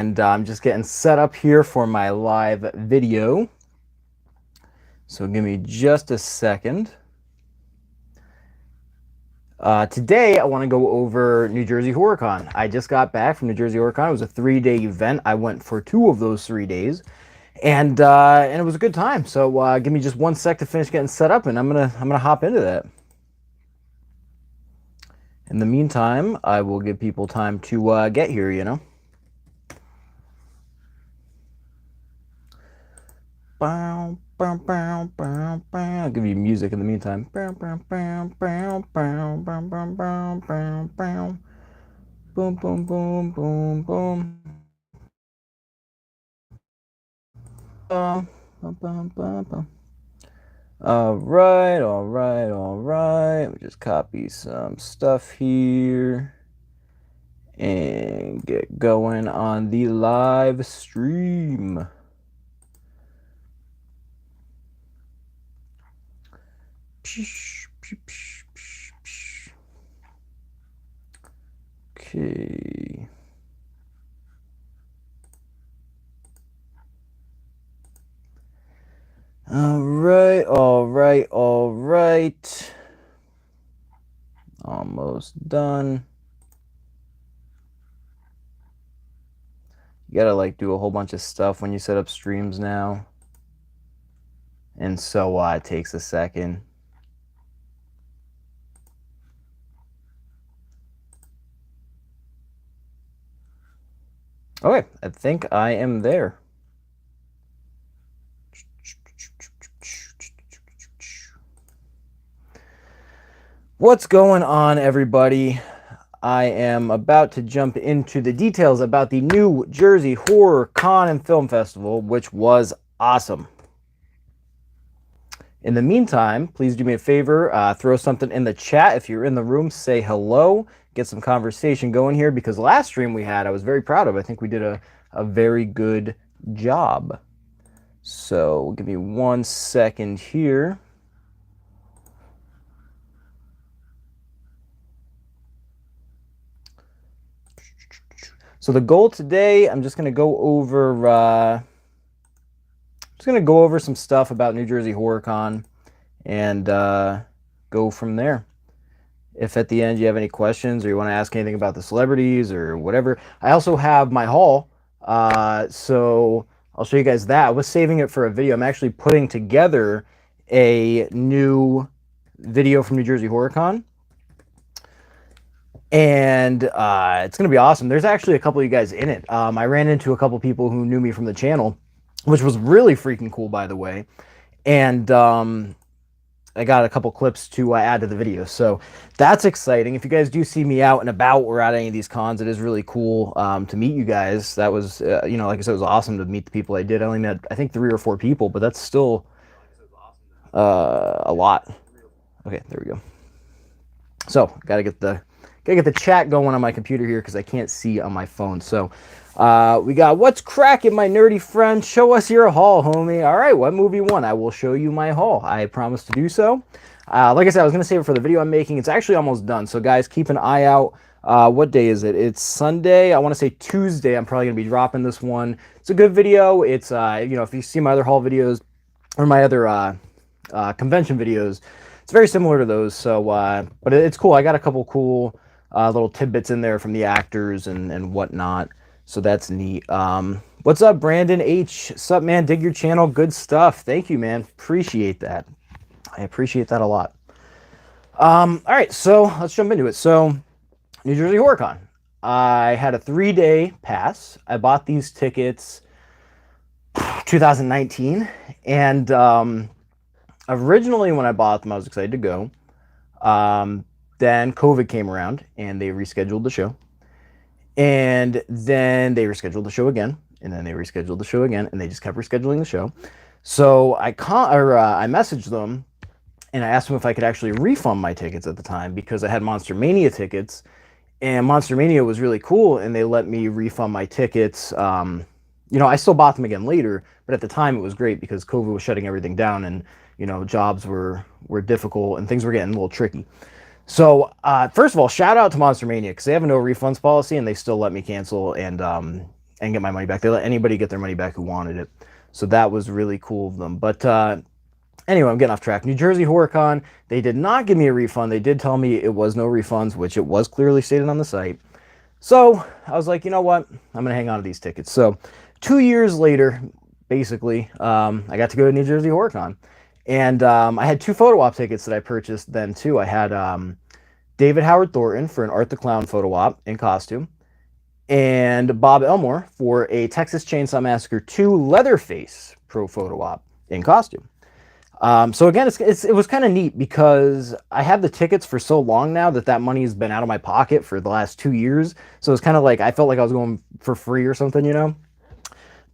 And I'm just getting set up here for my live video. So give me just a second. Today, I want to go over New Jersey HorrorCon. I just got back from New Jersey HorrorCon. It was a 3-day event. I went for 2 of those 3 days, and it was a good time. So give me just 1 sec to finish getting set up, and I'm gonna hop into that. In the meantime, I will give people time to get here. Bow, bow, bow, bow, bow. I'll give you music in the meantime. Bow, bow, bow, bow, bow, bow, bow, bow, bow, bow. Boom, boom, boom, boom, boom. Bum, bum, bum, bum, bum. All right. Let me just copy some stuff here and get going on the live stream. Okay. All right. Almost done. You gotta like do a whole bunch of stuff when you set up streams now. And so it takes a second. Okay, I think I am there. What's going on, everybody? I am about to jump into the details about the New Jersey Horror Con and Film Festival, which was awesome. In the meantime, please do me a favor, throw something in the chat. If you're in the room, say hello, get some conversation going here, because last stream we had, I was very proud of. I think we did a very good job. So give me 1 second here. So the goal today, I'm just going to go over some stuff about New Jersey HorrorCon and go from there. If at the end you have any questions or you want to ask anything about the celebrities or whatever, I also have my haul. So I'll show you guys that. I was saving it for a video. I'm actually putting together a new video from New Jersey HorrorCon. And it's going to be awesome. There's actually a couple of you guys in it. I ran into a couple people who knew me from the channel, which was really freaking cool, by the way. And I got a couple clips to add to the video. So that's exciting. If you guys do see me out and about or at any of these cons, it is really cool to meet you guys. That was, like I said, it was awesome to meet the people I did. I only met, I think, 3 or 4 people, but that's still a lot. Okay, there we go. So, gotta get the chat going on my computer here because I can't see on my phone. So we got, what's cracking, my nerdy friend? Show us your haul, homie. All right, what movie won? I will show you my haul. I promise to do so. Like I said, I was going to save it for the video I'm making. It's actually almost done. So guys, keep an eye out. What day is it? It's Sunday. I want to say Tuesday. I'm probably going to be dropping this one. It's a good video. It's, if you see my other haul videos or my other convention videos, it's very similar to those. So, but it's cool. I got a couple cool little tidbits in there from the actors and whatnot. So that's neat. What's up, Brandon H? Sup, man? Dig your channel. Good stuff. Thank you, man. Appreciate that. I appreciate that a lot. All right, so let's jump into it. So, New Jersey HorrorCon. I had a 3-day pass. I bought these tickets 2019, and originally when I bought them, I was excited to go. Then COVID came around and they rescheduled the show. And then they rescheduled the show again. And then they rescheduled the show again. And they just kept rescheduling the show. So I messaged them and I asked them if I could actually refund my tickets at the time because I had Monster Mania tickets. And Monster Mania was really cool. And they let me refund my tickets. I still bought them again later. But at the time it was great because COVID was shutting everything down. And, jobs were difficult and things were getting a little tricky. So, first of all, shout out to Monster Mania because they have a no refunds policy and they still let me cancel. And and get my money back. They let anybody get their money back who wanted it. So that was really cool of them. But anyway, I'm getting off track. New Jersey HorrorCon, they did not give me a refund. They did tell me it was no refunds, which it was clearly stated on the site. So I was like, you know what? I'm going to hang on to these tickets. So 2 years later, basically, I got to go to New Jersey HorrorCon. And I had 2 photo op tickets that I purchased then, too. I had David Howard Thornton for an Art the Clown photo op in costume, and Bob Elmore for a Texas Chainsaw Massacre 2 Leatherface pro photo op in costume. So again, it was kind of neat because I have the tickets for so long now that money has been out of my pocket for the last 2 years. So it's kind of like I felt like I was going for free or something, you know.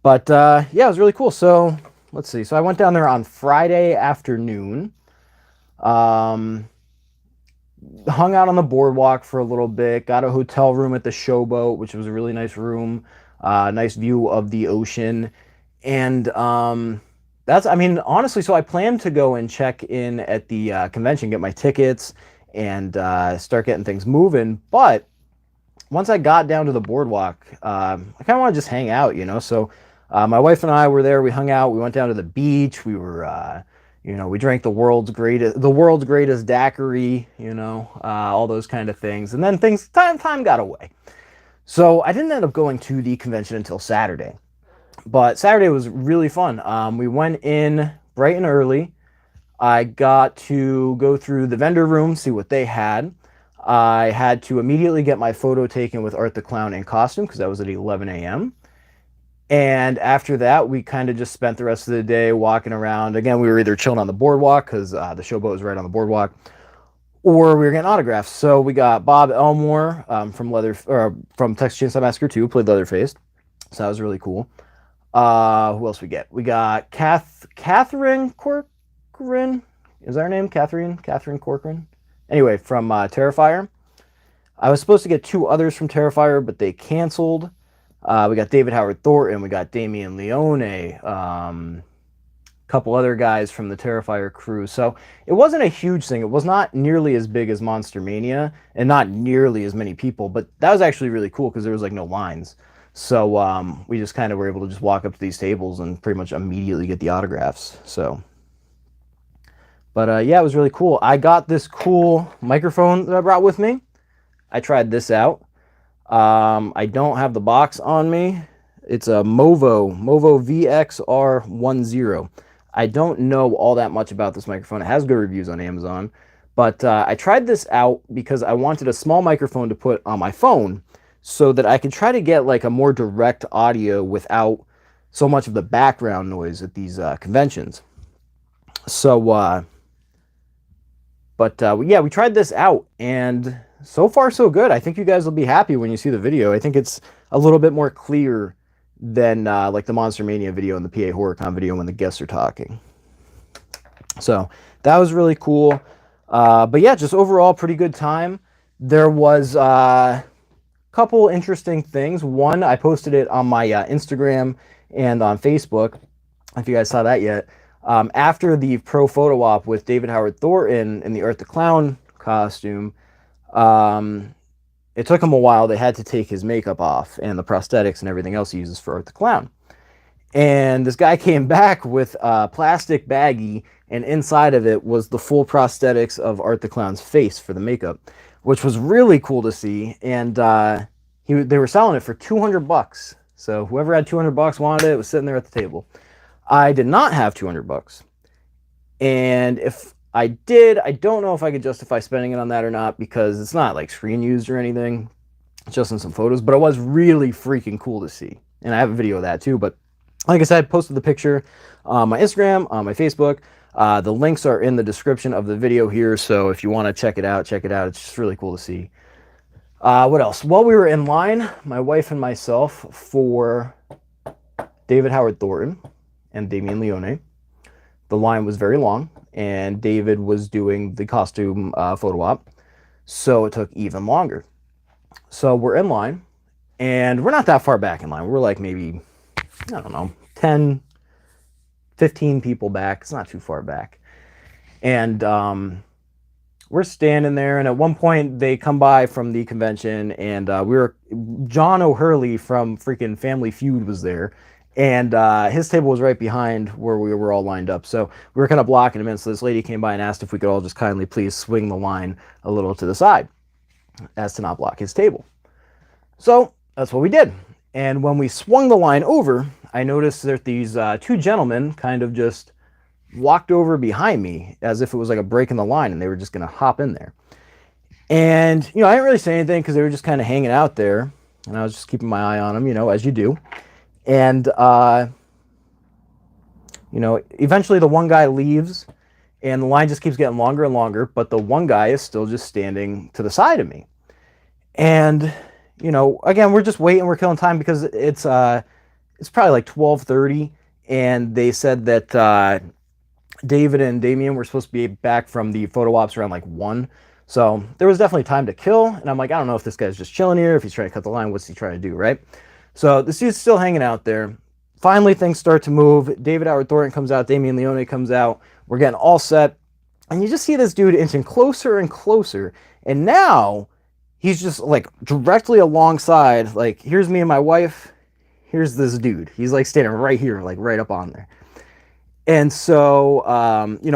But yeah, it was really cool. So let's see. So I went down there on Friday afternoon. Hung out on the boardwalk for a little bit, got a hotel room at the Showboat, which was a really nice room, nice view of the ocean. And I mean, honestly, so I plan to go and check in at the convention, get my tickets, and start getting things moving. But once I got down to the boardwalk, I kind of want to just hang out, you know. So my wife and I were there, we hung out, we went down to the beach, we were... you know, we drank the world's greatest daiquiri, you know, all those kind of things. And then time got away. So I didn't end up going to the convention until Saturday. But Saturday was really fun. We went in bright and early. I got to go through the vendor room, see what they had. I had to immediately get my photo taken with Art the Clown in costume because that was at 11 a.m. And after that, we kind of just spent the rest of the day walking around. Again, we were either chilling on the boardwalk because the Showboat was right on the boardwalk, or we were getting autographs. So we got Bob Elmore from Texas Chainsaw Massacre 2, played Leatherface. So that was really cool. Who else we get? We got Catherine Corcoran. Is that her name? Catherine Corcoran? Anyway, from Terrifier. I was supposed to get 2 others from Terrifier, but they canceled. We got David Howard Thornton, we got Damien Leone, a couple other guys from the Terrifier crew. So it wasn't a huge thing. It was not nearly as big as Monster Mania and not nearly as many people, but that was actually really cool because there was like no lines. So we just kind of were able to just walk up to these tables and pretty much immediately get the autographs. So, but yeah, it was really cool. I got this cool microphone that I brought with me. I tried this out. I don't have the box on me. It's a Movo VXR10. I don't know all that much about this microphone. It has good reviews on Amazon, but I tried this out because I wanted a small microphone to put on my phone so that I could try to get like a more direct audio without so much of the background noise at these conventions. So, yeah, we tried this out, and so far so good. I think you guys will be happy when you see the video. I think it's a little bit more clear than like the Monster Mania video and the PA HorrorCon video when the guests are talking. So that was really cool. But yeah, just overall pretty good time. There was a couple interesting things. One, I posted it on my Instagram and on Facebook, if you guys saw that yet. After the pro photo op with David Howard Thornton in the Art the Clown costume, it took him a while. They had to take his makeup off and the prosthetics and everything else he uses for Art the Clown. And this guy came back with a plastic baggie, and inside of it was the full prosthetics of Art the Clown's face for the makeup, which was really cool to see. And they were selling it for $200. So whoever had $200 wanted it was sitting there at the table. I did not have $200. And if I did, I don't know if I could justify spending it on that or not, because it's not like screen used or anything. It's just in some photos, but it was really freaking cool to see. And I have a video of that too, but like I said, I posted the picture on my Instagram, on my Facebook. The links are in the description of the video here, so if you want to check it out, check it out. It's just really cool to see. What else? While we were in line, my wife and myself, for David Howard Thornton and Damien Leone, the line was very long, and David was doing the costume photo op, so it took even longer. So we're in line, and we're not that far back in line. We're like maybe, I don't know, 10, 15 people back. It's not too far back. And we're standing there, and at one point they come by from the convention, and John O'Hurley from freaking Family Feud was there, and his table was right behind where we were all lined up. So we were kind of blocking him in. So this lady came by and asked if we could all just kindly please swing the line a little to the side, as to not block his table. So that's what we did. And when we swung the line over, I noticed that these two gentlemen kind of just walked over behind me as if it was like a break in the line, and they were just going to hop in there. And, I didn't really say anything because they were just kind of hanging out there, and I was just keeping my eye on them, as you do. And, eventually the one guy leaves, and the line just keeps getting longer and longer, but the one guy is still just standing to the side of me. And, again, we're just waiting, we're killing time because it's probably like 12:30, and they said that David and Damien were supposed to be back from the photo ops around like 1. So there was definitely time to kill, and I'm like, I don't know if this guy's just chilling here, if he's trying to cut the line, what's he trying to do, right? So this dude's still hanging out there. Finally, things start to move. David Howard Thornton comes out, Damien Leone comes out. We're getting all set, and you just see this dude inching closer and closer, and now he's just like directly alongside, like, here's me and my wife, here's this dude. He's like standing right here, like right up on there. And so,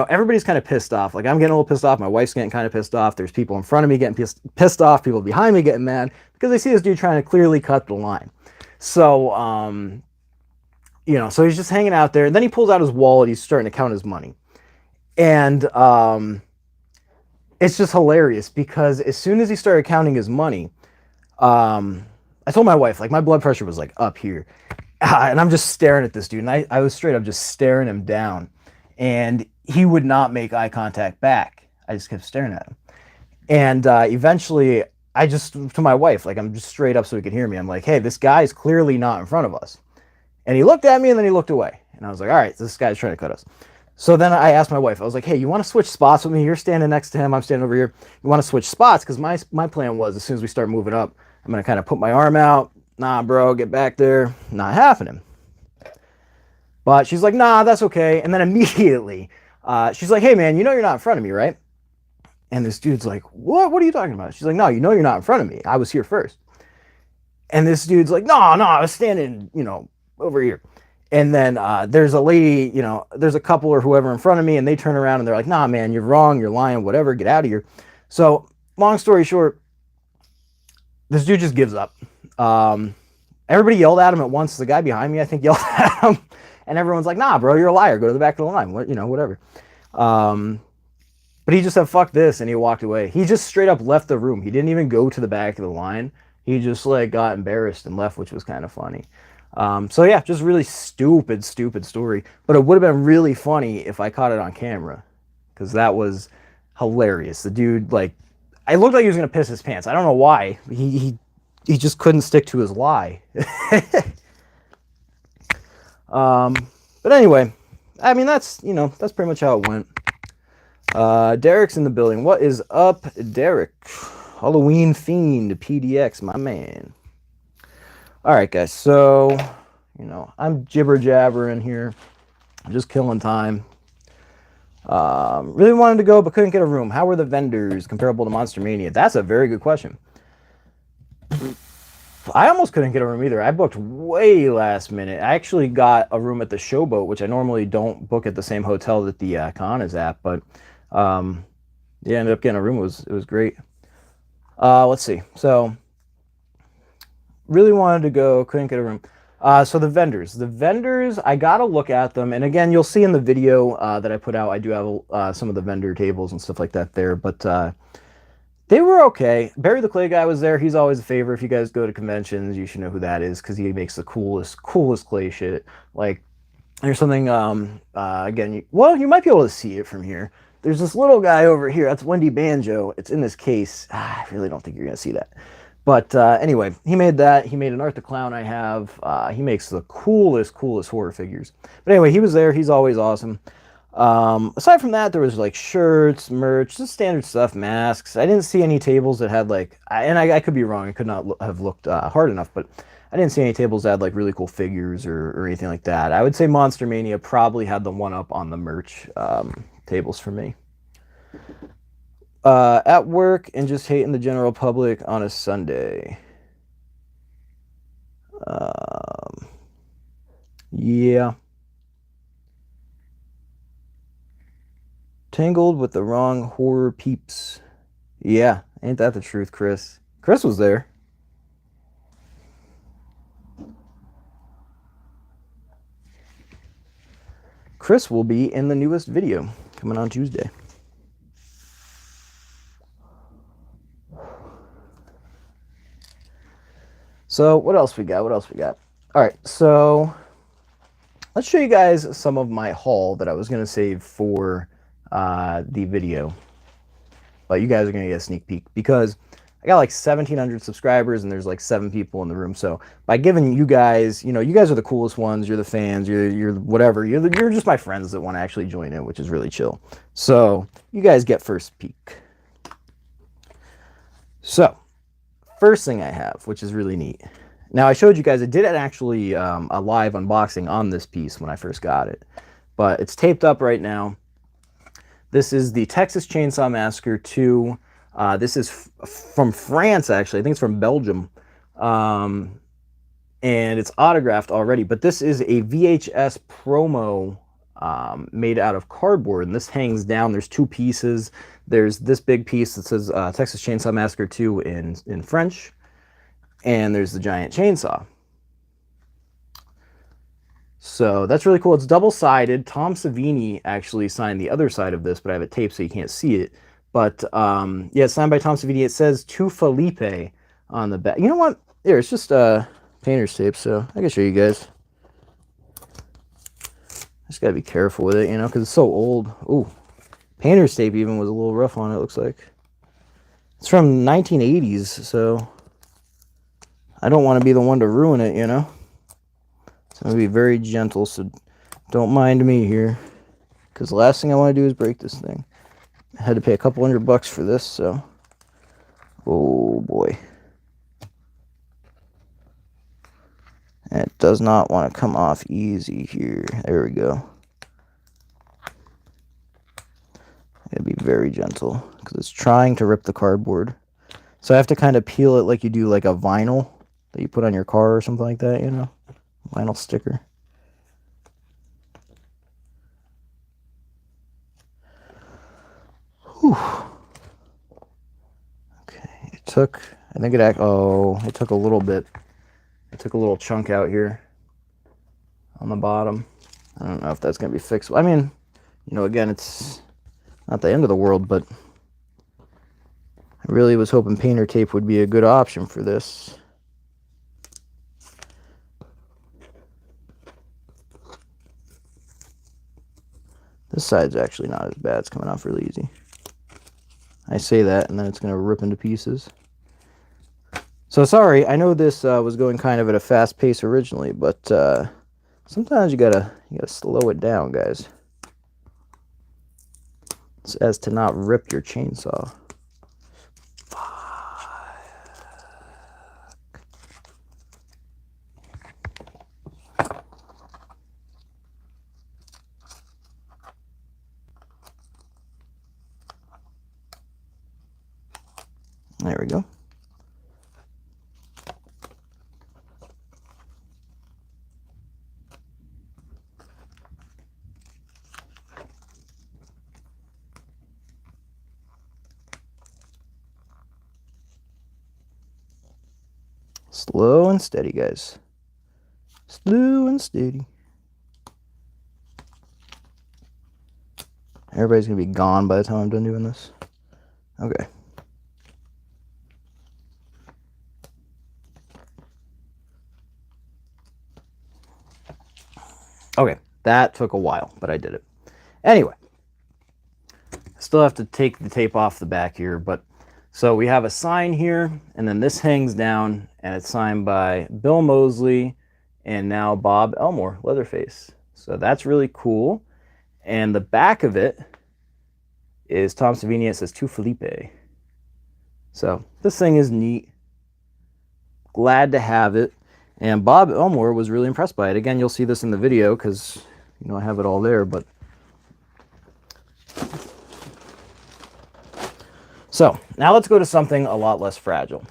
everybody's kind of pissed off. Like, I'm getting a little pissed off. My wife's getting kind of pissed off. There's people in front of me getting pissed off. People behind me getting mad because they see this dude trying to clearly cut the line. So, so he's just hanging out there. And then he pulls out his wallet. He's starting to count his money. And it's just hilarious because as soon as he started counting his money, I told my wife, like, my blood pressure was like up here. And I'm just staring at this dude, and I was straight up just staring him down, and he would not make eye contact back. I just kept staring at him, and eventually, I just, to my wife, like, I'm just straight up so he could hear me. I'm like, hey, this guy's clearly not in front of us. And he looked at me, and then he looked away, and I was like, all right, this guy's trying to cut us. So then I asked my wife, I was like, hey, you want to switch spots with me? You're standing next to him, I'm standing over here. You want to switch spots? Because my plan was, as soon as we start moving up, I'm going to kind of put my arm out. Nah, bro, get back there. Not happening. But she's like, nah, that's okay. And then immediately, she's like, hey, man, you're not in front of me, right? And this dude's like, what? What are you talking about? She's like, no, you're not in front of me. I was here first. And this dude's like, no, I was standing, over here. And then there's a lady, there's a couple or whoever in front of me, and they turn around and they're like, nah, man, you're wrong. You're lying, whatever. Get out of here. So long story short, this dude just gives up. Everybody yelled at him at once. The guy behind me, I think, yelled at him, and everyone's like, nah, bro, you're a liar. Go to the back of the line. Whatever. But he just said, fuck this, and he walked away. He just straight up left the room. He didn't even go to the back of the line. He just like got embarrassed and left, which was kind of funny. So yeah, just really stupid story. But it would have been really funny if I caught it on camera, because that was hilarious. The dude, like, I looked like he was going to piss his pants. I don't know why. He just couldn't stick to his lie. But anyway, I mean, that's pretty much how it went. Derek's in the building. What is up, Derek? Halloween Fiend, PDX, my man. All right, guys. So, I'm jibber jabbering here. I'm just killing time. Really wanted to go, but couldn't get a room. How were the vendors comparable to Monster Mania? That's a very good question. I almost couldn't get a room either. I booked way last minute. I actually got a room at the Showboat, which I normally don't book at the same hotel that the con is at, but yeah, ended up getting a room. It was great. Let's see. So really wanted to go, couldn't get a room. So the vendors, I got to look at them. And again, you'll see in the video that I put out, I do have some of the vendor tables and stuff like that there, but they were okay. Barry the Clay Guy was there. He's always a favorite. If you guys go to conventions, you should know who that is, because he makes the coolest clay shit. Like, there's something, again, you might be able to see it from here. There's this little guy over here. That's Wendy Banjo. It's in this case. I really don't think you're going to see that. But anyway, he made that. He made an Art the Clown I have. He makes the coolest horror figures. But anyway, he was there. He's always awesome. Aside from that, there was like shirts, merch, just standard stuff, masks. I didn't see any tables that had like, and I could be wrong. I could not have looked hard enough, but I didn't see any tables that had like really cool figures or anything like that. I would say Monster Mania probably had the one up on the merch tables for me. At work and just hating the general public on a Sunday. Yeah. Tangled with the wrong horror peeps. Yeah, ain't that the truth, Chris? Chris was there. Chris will be in the newest video coming on Tuesday. So what else we got? What else we got? All right, so let's show you guys some of my haul that I was going to save for the video. But you guys are going to get a sneak peek because I got like 1,700 subscribers and there's like 7 people in the room. So by giving you guys, you know, you guys are the coolest ones. You're the fans. You're whatever. You're just my friends that want to actually join in, which is really chill. So you guys get first peek. So first thing I have, which is really neat. Now, I showed you guys, I did actually a live unboxing on this piece when I first got it, but it's taped up right now. This is the Texas Chainsaw Massacre 2. This is from France, actually. I think it's from Belgium. And it's autographed already, but this is a VHS promo made out of cardboard, and this hangs down. There's 2 pieces. There's this big piece that says Texas Chainsaw Massacre 2 in French, and there's the giant chainsaw. So that's really cool. It's double-sided. Tom Savini actually signed the other side of this, but I have it taped so you can't see it. But yeah, it's signed by Tom Savini. It says "To Felipe" on the back. You know what? Here, it's just painter's tape, so I can show you guys. Just gotta be careful with it, you know, because it's so old. Ooh, painter's tape even was a little rough on it, looks like. It's from 1980s, so I don't want to be the one to ruin it, you know. So I'm going to be very gentle, so don't mind me here. Because the last thing I want to do is break this thing. I had to pay a couple $100 for this, so. Oh boy. And it does not want to come off easy here. There we go. Gotta be very gentle because it's trying to rip the cardboard. So I have to kind of peel it like you do like a vinyl that you put on your car or something like that, you know? Vinyl sticker. Whew. Okay, it took, I think it took a little bit. It took a little chunk out here on the bottom. I don't know if that's going to be fixed. I mean, you know, again, it's not the end of the world, but I really was hoping painter tape would be a good option for this. This side's actually not as bad. It's coming off really easy. I say that, and then it's going to rip into pieces. So sorry, I know this was going kind of at a fast pace originally, but sometimes you gotta slow it down, guys, so as to not rip your chainsaw. There we go. Slow and steady, guys. Slow and steady. Everybody's going to be gone by the time I'm done doing this. Okay. Okay, that took a while, but I did it. Anyway, I still have to take the tape off the back here, but so we have a sign here, and then this hangs down, and it's signed by Bill Moseley and now Bob Elmore, Leatherface. So that's really cool. And the back of it is Tom Savini. It says "To Felipe." So this thing is neat. Glad to have it. And Bob Elmore was really impressed by it. Again, you'll see this in the video because, you know, I have it all there, but So now let's go to something a lot less fragile.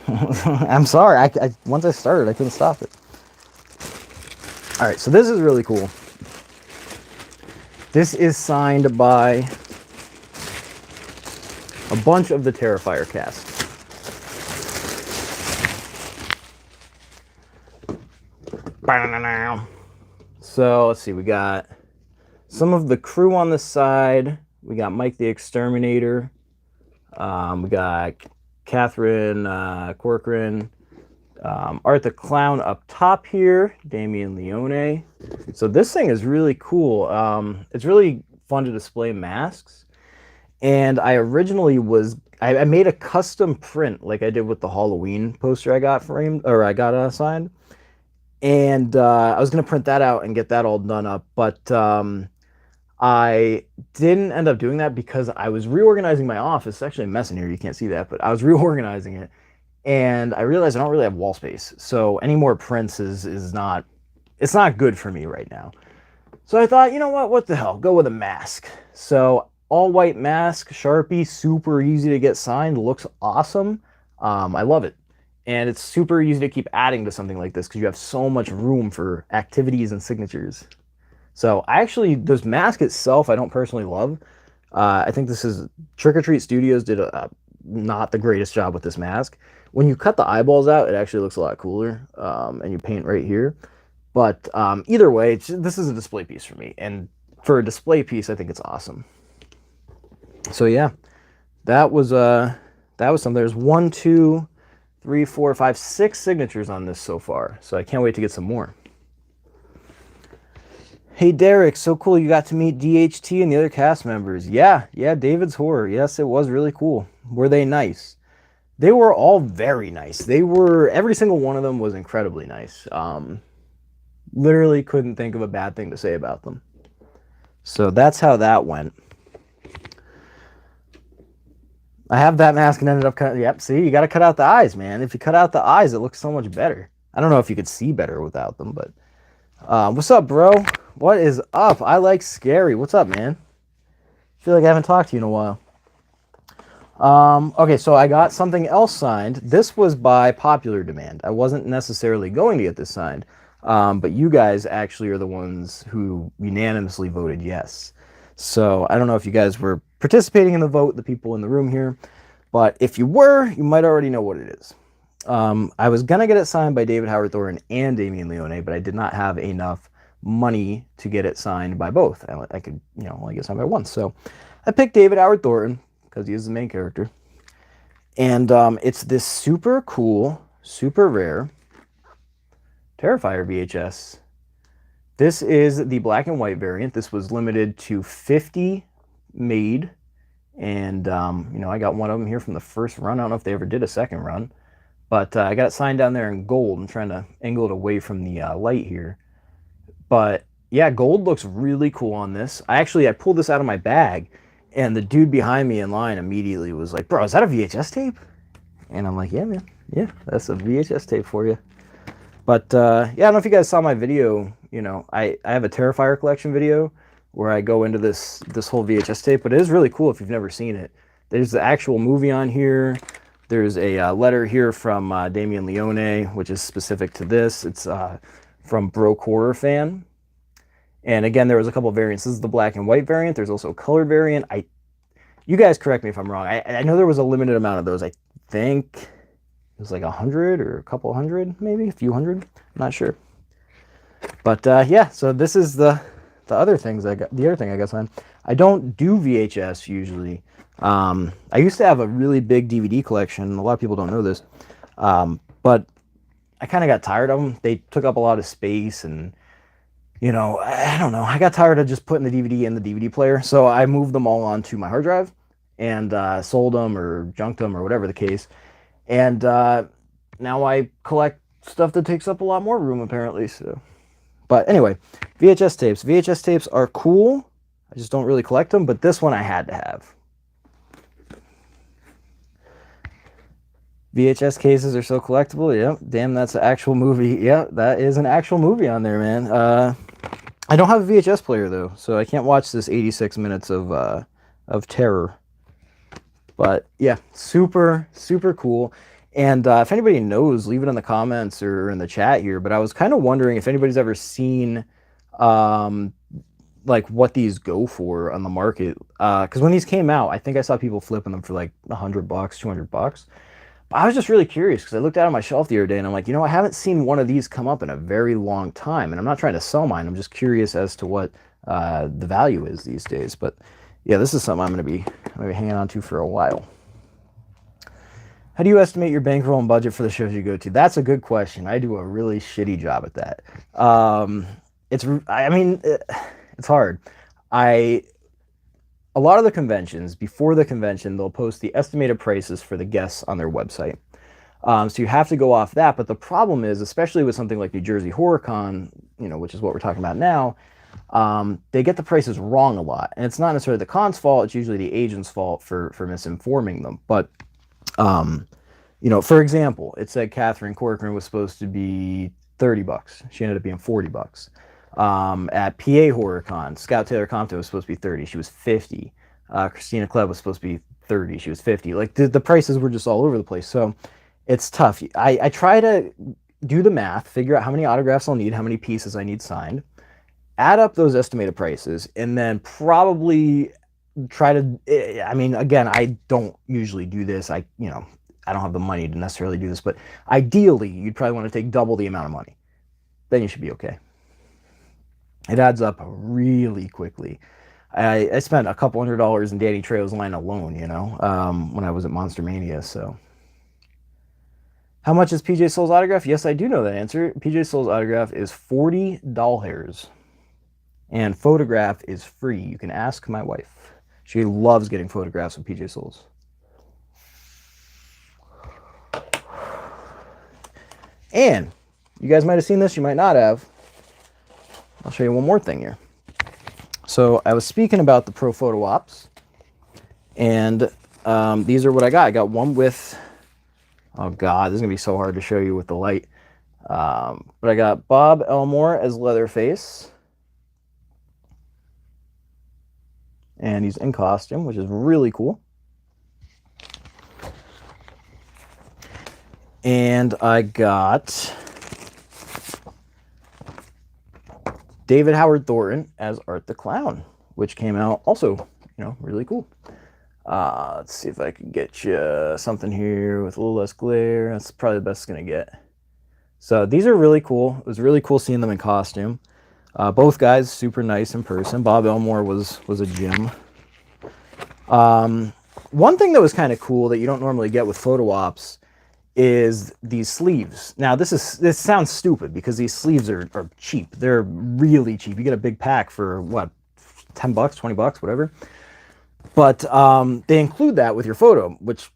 I'm sorry. Once I started, I couldn't stop it. All right, so this is really cool. This is signed by a bunch of the Terrifier cast. So let's see, we got some of the crew on the side. We got Mike the Exterminator. We got Catherine Corcoran. Art the Clown up top here. Damien Leone. So this thing is really cool. It's really fun to display masks. And I originally I made a custom print like I did with the Halloween poster I got framed, or I got signed. And I was going to print that out and get that all done up. But I didn't end up doing that because I was reorganizing my office. It's actually a mess in here. You can't see that, but I was reorganizing it. And I realized I don't really have wall space. So any more prints is not, it's not good for me right now. So I thought, you know what the hell? Go with a mask. So all white mask, Sharpie, super easy to get signed. Looks awesome. I love it. And it's super easy to keep adding to something like this because you have so much room for activities and signatures. So this mask itself, I don't personally love. I think this is Trick or Treat Studios did not the greatest job with this mask. When you cut the eyeballs out, it actually looks a lot cooler, and you paint right here. But either way, this is a display piece for me. And for a display piece, I think it's awesome. So yeah, that was something. There's 1, 2, 3, 4, 5, 6 signatures on this so far. So I can't wait to get some more. Hey Derek, so cool you got to meet DHT and the other cast members. Yeah, David's Horror. Yes, it was really cool. Were they nice? They were all very nice. Every single one of them was incredibly nice. Literally couldn't think of a bad thing to say about them. So that's how that went. I have that mask and ended up cutting. Yep, see, you got to cut out the eyes, man. If you cut out the eyes, it looks so much better. I don't know if you could see better without them, but what's up, bro? What is up? I like Scary. What's up, man? I feel like I haven't talked to you in a while. Okay, so I got something else signed. This was by popular demand. I wasn't necessarily going to get this signed, but you guys actually are the ones who unanimously voted yes. So I don't know if you guys were participating in the vote, the people in the room here, but if you were, you might already know what it is. I was going to get it signed by David Howard Thornton and Damien Leone, but I did not have enough money to get it signed by both. I could, only get signed by one. So I picked David Howard Thornton because he is the main character. And it's this super cool, super rare Terrifier VHS. This is the black and white variant. This was limited to 50 made. And, I got one of them here from the first run. I don't know if they ever did a second run. But I got it signed down there in gold. I'm trying to angle it away from the light here. But yeah, gold looks really cool on this. I pulled this out of my bag, and the dude behind me in line immediately was like, "Bro, is that a VHS tape?" And I'm like, "Yeah, man. Yeah, that's a VHS tape for you." But yeah, I don't know if you guys saw my video. I have a Terrifier collection video where I go into this whole VHS tape. But it is really cool if you've never seen it. There's the actual movie on here. There's a letter here from Damien Leone, which is specific to this. It's from Broke Horror Fan. And again, there was a couple of variants. This is the black and white variant. There's also a colored variant. You guys correct me if I'm wrong. I know there was a limited amount of those. I think it was like 100 or a couple hundred, maybe a few hundred. I'm not sure. But yeah, so this is the other things I got. The other thing I got signed. I don't do VHS usually. I used to have a really big DVD collection. A lot of people don't know this. But I kind of got tired of them. They took up a lot of space and, I don't know. I got tired of just putting the DVD in the DVD player. So I moved them all onto my hard drive and sold them or junked them or whatever the case. And now I collect stuff that takes up a lot more room apparently. So, but anyway, VHS tapes. VHS tapes are cool. I just don't really collect them, but this one I had to have. VHS cases are so collectible. Yep. Damn, that's an actual movie. Yeah, that is an actual movie on there, man. I don't have a VHS player, though, so I can't watch this 86 minutes of of terror. But yeah, super, super cool. And if anybody knows, leave it in the comments or in the chat here. But I was kind of wondering if anybody's ever seen like what these go for on the market. Because when these came out, I think I saw people flipping them for like $100, $200. I was just really curious because I looked out on my shelf the other day and I'm like, I haven't seen one of these come up in a very long time. And I'm not trying to sell mine. I'm just curious as to what the value is these days. But yeah, this is something I'm going to be hanging on to for a while. How do you estimate your bankroll and budget for the shows you go to? That's a good question. I do a really shitty job at that. It's hard. A lot of the conventions, before the convention, they'll post the estimated prices for the guests on their website. So you have to go off that. But the problem is, especially with something like New Jersey HorrorCon, which is what we're talking about now, they get the prices wrong a lot. And it's not necessarily the con's fault. It's usually the agent's fault for misinforming them. But, for example, it said Catherine Corcoran was supposed to be $30. She ended up being $40. At PA HorrorCon, Scout Taylor Compton was supposed to be 30. She was 50. Christina Klebb was supposed to be 30. She was 50. Like the prices were just all over the place. So it's tough. I try to do the math, figure out how many autographs I'll need, how many pieces I need signed, add up those estimated prices, and then probably try to, again, I don't usually do this. I don't have the money to necessarily do this, but ideally you'd probably want to take double the amount of money. Then you should be okay. It adds up really quickly. I spent a couple $100 in Danny Trejo's line alone, when I was at Monster Mania. So, how much is PJ Soul's autograph? Yes, I do know that answer. PJ Soul's autograph is $40, and photograph is free. You can ask my wife. She loves getting photographs of PJ Soul's. And you guys might have seen this. You might not have. I'll show you one more thing here. So I was speaking about the Pro Photo Ops, and these are what I got. I got one with, oh God, this is going to be so hard to show you with the light. But I got Bob Elmore as Leatherface. And he's in costume, which is really cool. And I got David Howard Thornton as Art the Clown, which came out also, really cool. Let's see if I can get you something here with a little less glare. That's probably the best it's going to get. So these are really cool. It was really cool seeing them in costume. Both guys super nice in person. Bob Elmore was a gem. One thing that was kind of cool that you don't normally get with photo ops is these sleeves. Now this sounds stupid because these sleeves are cheap. They're really cheap. You get a big pack for what, $10, $20, whatever. But they include that with your photo, which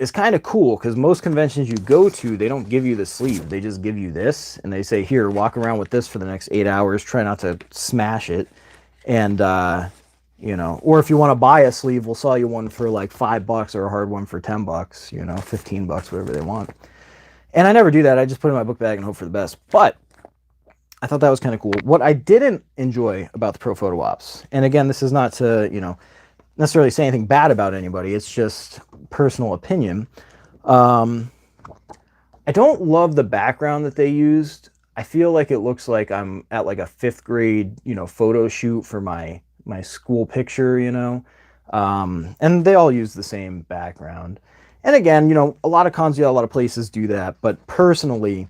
is kind of cool because most conventions you go to, they don't give you the sleeve. They just give you this and they say, here, walk around with this for the next 8 hours. Try not to smash it. And, or if you want to buy a sleeve, we'll sell you one for like $5 or a hard one for $10, $15, whatever they want. And I never do that. I just put it in my book bag and hope for the best. But I thought that was kind of cool. What I didn't enjoy about the Pro Photo Ops, and again, this is not to, necessarily say anything bad about anybody. It's just personal opinion. I don't love the background that they used. I feel like it looks like I'm at like a 5th grade, photo shoot for my school picture, and they all use the same background. And again, a lot of cons, a lot of places do that, but personally,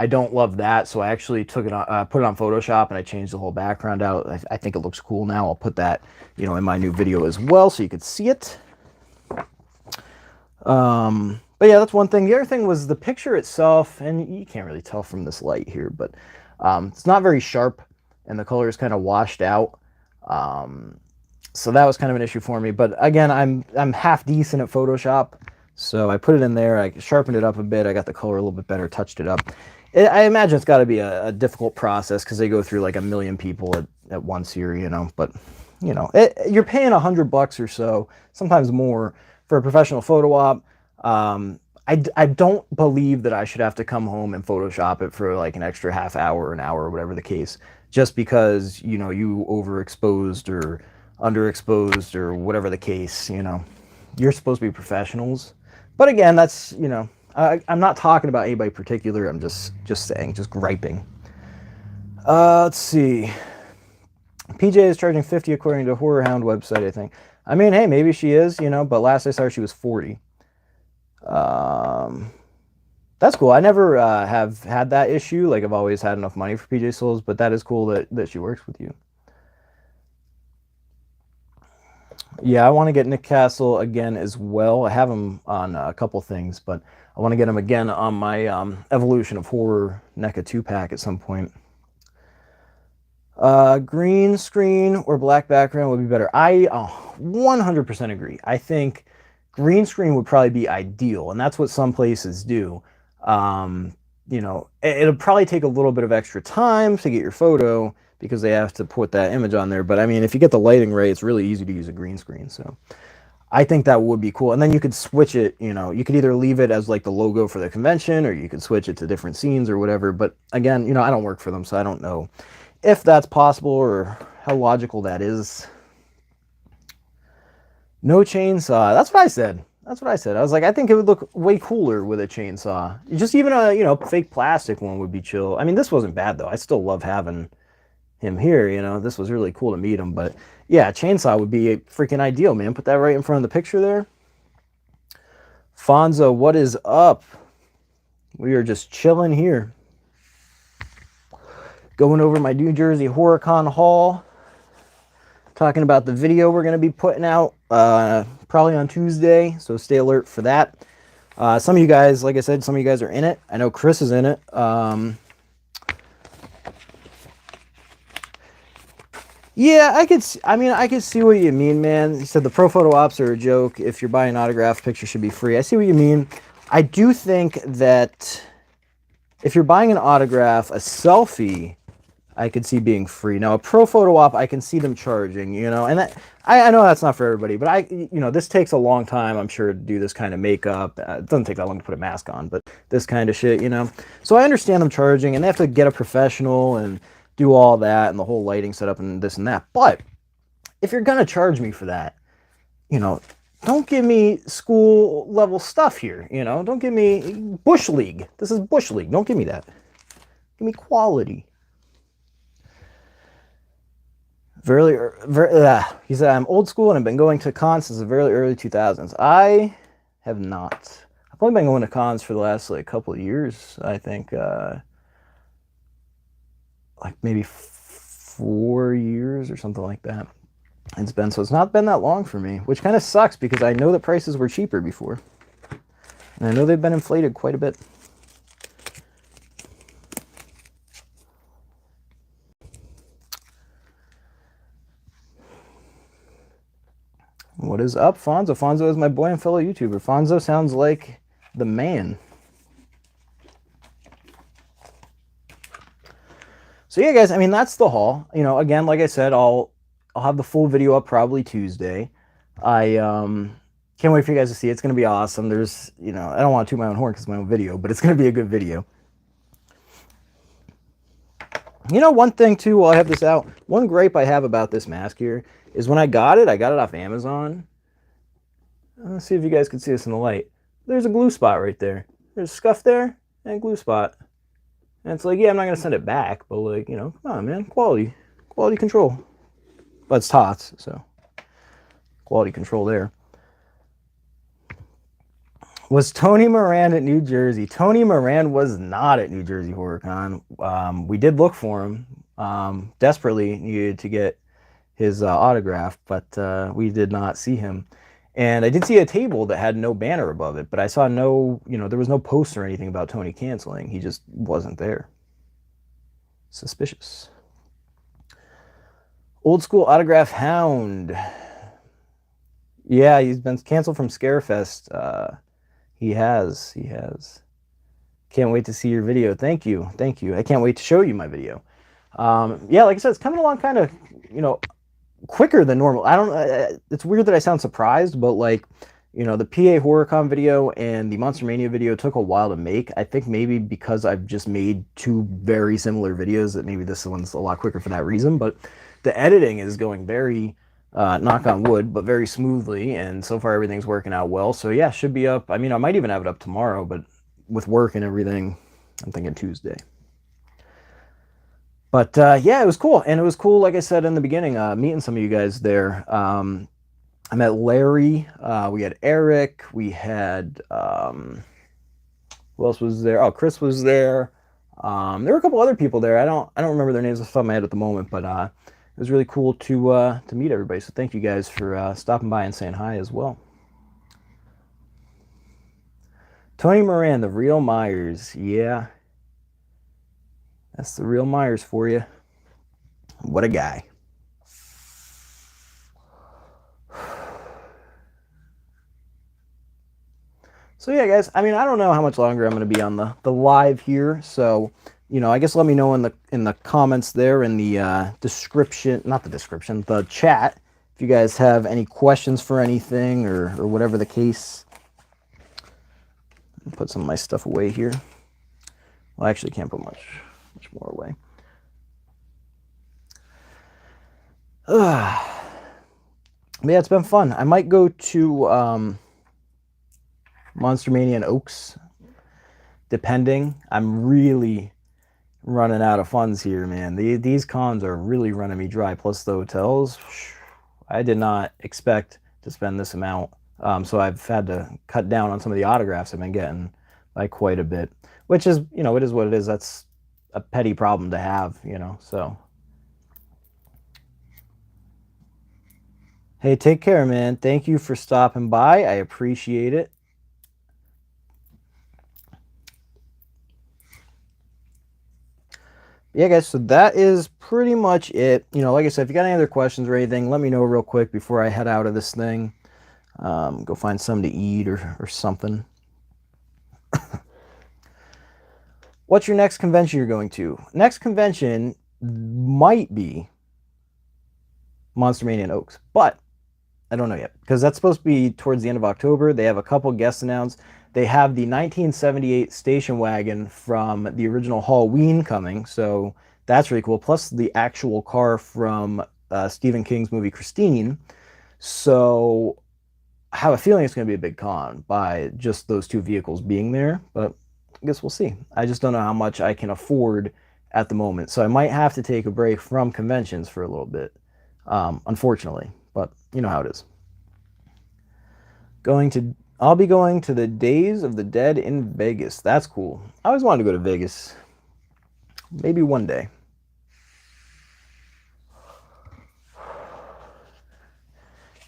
I don't love that. So I actually took it on, put it on Photoshop and I changed the whole background out. I think it looks cool now. I'll put that, in my new video as well, so you could see it. But yeah, that's one thing. The other thing was the picture itself, and you can't really tell from this light here, but it's not very sharp and the color is kind of washed out. So that was kind of an issue for me. But again, I'm half decent at Photoshop, so I put it in there. I sharpened it up a bit. I got the color a little bit better, touched it up. I imagine it's got to be a difficult process because they go through like 1 million people at once here, But you're paying $100 or so, sometimes more, for a professional photo op. I don't believe that I should have to come home and Photoshop it for like an extra half hour, an hour, or whatever the case, just because, you overexposed or underexposed or whatever the case, you know. You're supposed to be professionals. But again, that's, you know, I'm not talking about anybody particular. I'm just saying, just griping. Let's see. PJ is charging 50 according to Horror Hound website, I think. I mean, hey, maybe she is, you know, but last I saw her, she was 40. That's cool. I never have had that issue. Like, I've always had enough money for PJ Souls, but that is cool that she works with you. Yeah, I want to get Nick Castle again as well. I have him on a couple things, but I want to get him again on my Evolution of Horror NECA 2-pack at some point. Green screen or black background would be better. I 100% agree. I think green screen would probably be ideal, and that's what some places do. You know, it'll probably take a little bit of extra time to get your photo because they have to put that image on there. But I mean, if you get the lighting right, it's really easy to use a green screen. So I think that would be cool. And then you could switch it, you know, you could either leave it as like the logo for the convention, or you could switch it to different scenes or whatever. But again, you know, I don't work for them, so I don't know if that's possible or how logical that is. No chainsaw. That's what I said. That's what I said. I was like, I think it would look way cooler with a chainsaw. Just even a, you know, fake plastic one would be chill. I mean, this wasn't bad though. I still love having him here, you know. This was really cool to meet him. But yeah, chainsaw would be freaking ideal, man. Put that right in front of the picture there. Fonzo, what is up? We are just chilling here. Going over my New Jersey HorrorCon haul. Talking about the video we're going to be putting out probably on Tuesday, so stay alert for that. Some of you guys, like I said, some of you guys are in it. I know Chris is in it. Yeah, I could see what you mean, man. He said the pro photo ops are a joke. If you're buying an autograph, picture should be free. I see what you mean. I do think that if you're buying an autograph, a selfie, I could see being free. Now, a pro photo op, I can see them charging, you know, and that, I know that's not for everybody, but you know, this takes a long time, I'm sure, to do this kind of makeup. It doesn't take that long to put a mask on, but this kind of shit, you know. So I understand them charging, and they have to get a professional and do all that and the whole lighting setup and this and that. But if you're going to charge me for that, you know, don't give me school level stuff here, you know. Don't give me Bush League. This is Bush League. Don't give me that. Give me quality. He said, I'm old school and I've been going to cons since the very early 2000s. I have not. I've only been going to cons for the last like couple of years, I think. Like maybe 4 years or something like that. It's not been that long for me, which kind of sucks because I know that prices were cheaper before. And I know they've been inflated quite a bit. What is up, Fonzo? Fonzo is my boy and fellow YouTuber. Fonzo sounds like the man. So yeah, guys, I mean, that's the haul. You know, again, like I said, I'll have the full video up probably Tuesday. I can't wait for you guys to see it. It's going to be awesome. There's, you know, I don't want to toot my own horn because it's my own video, but it's going to be a good video. You know, one thing too, while I have this out, one gripe I have about this mask here is when I got it off Amazon. Let's see if you guys can see this in the light. There's a glue spot right there. There's a scuff there and a glue spot. And it's like, yeah, I'm not going to send it back, but like, you know, come on, man. Quality control. But it's TOTS, so quality control there. Was Tony Moran at New Jersey? Tony Moran was not at New Jersey HorrorCon. We did look for him. Desperately needed to get his autograph, but we did not see him. And I did see a table that had no banner above it, but I saw no, you know, there was no post or anything about Tony canceling. He just wasn't there. Suspicious. Old school autograph hound. Yeah, he's been canceled from Scarefest. He has. Can't wait to see your video. Thank you. I can't wait to show you my video. Yeah, like I said, it's coming along kind of, you know, quicker than normal. I don't it's weird that I sound surprised, but like, you know, the PA HorrorCon video and the Monster Mania video took a while to make. I think maybe because I've just made two very similar videos that maybe this one's a lot quicker for that reason, but the editing is going very knock on wood, but very smoothly, and so far everything's working out well. So yeah, should be up. I mean, I might even have it up tomorrow, but with work and everything, I'm thinking Tuesday. But yeah, it was cool. And it was cool, like I said in the beginning, meeting some of you guys there. I met Larry, we had Eric, we had, who else was there? Oh, Chris was there. There were a couple other people there. I don't remember their names off the top of my head at the moment, but it was really cool to meet everybody. So thank you guys for stopping by and saying hi as well. Tony Moran, the real Myers. Yeah. That's the real Myers for you. What a guy. So yeah, guys, I mean, I don't know how much longer I'm going to be on the live here. So, you know, I guess let me know in the comments there, in the description, not the description, the chat, if you guys have any questions for anything or whatever the case. Put some of my stuff away here. Well, I actually can't put much more away. But yeah, it's been fun. I might go to Monster Mania and Oaks, depending. I'm really running out of funds here, man. These cons are really running me dry, plus the hotels. I did not expect to spend this amount, so I've had to cut down on some of the autographs I've been getting by quite a bit, which is, you know, it is what it is. That's a petty problem to have, you know, so. Hey, take care, man. Thank you for stopping by. I appreciate it. Yeah, guys, so that is pretty much it. You know, like I said, if you got any other questions or anything, let me know real quick before I head out of this thing. Go find something to eat or something. What's your next convention you're going to? Next convention might be Monster Mania and Oaks, but I don't know yet, because that's supposed to be towards the end of October. They have a couple guests announced. They have the 1978 station wagon from the original Halloween coming, so that's really cool. Plus the actual car from Stephen King's movie Christine. So I have a feeling it's going to be a big con by just those two vehicles being there, but I guess we'll see. I just don't know how much I can afford at the moment, so I might have to take a break from conventions for a little bit, unfortunately, but you know how it is. I'll be going to the Days of the Dead in Vegas. That's cool. I always wanted to go to Vegas. Maybe one day.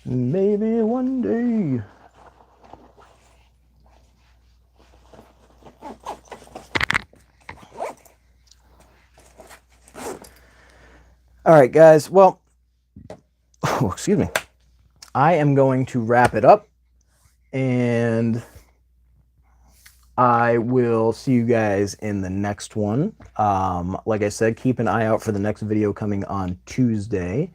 Maybe one day. All right, guys. Well, excuse me. I am going to wrap it up, and I will see you guys in the next one. Like I said, keep an eye out for the next video coming on Tuesday.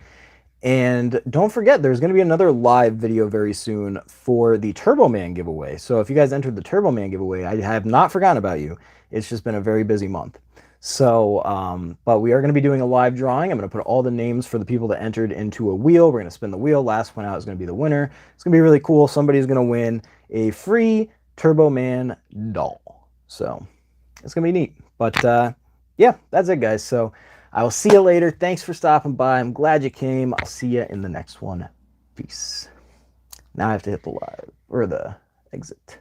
And don't forget, there's going to be another live video very soon for the Turbo Man giveaway. So if you guys entered the Turbo Man giveaway, I have not forgotten about you. It's just been a very busy month. So, but we are going to be doing a live drawing. I'm going to put all the names for the people that entered into a wheel. We're going to spin the wheel. Last one out is going to be the winner. It's going to be really cool. Somebody's going to win a free Turbo Man doll. So it's going to be neat. But yeah, that's it, guys. So I will see you later. Thanks for stopping by. I'm glad you came. I'll see you in the next one. Peace. Now I have to hit the live or the exit.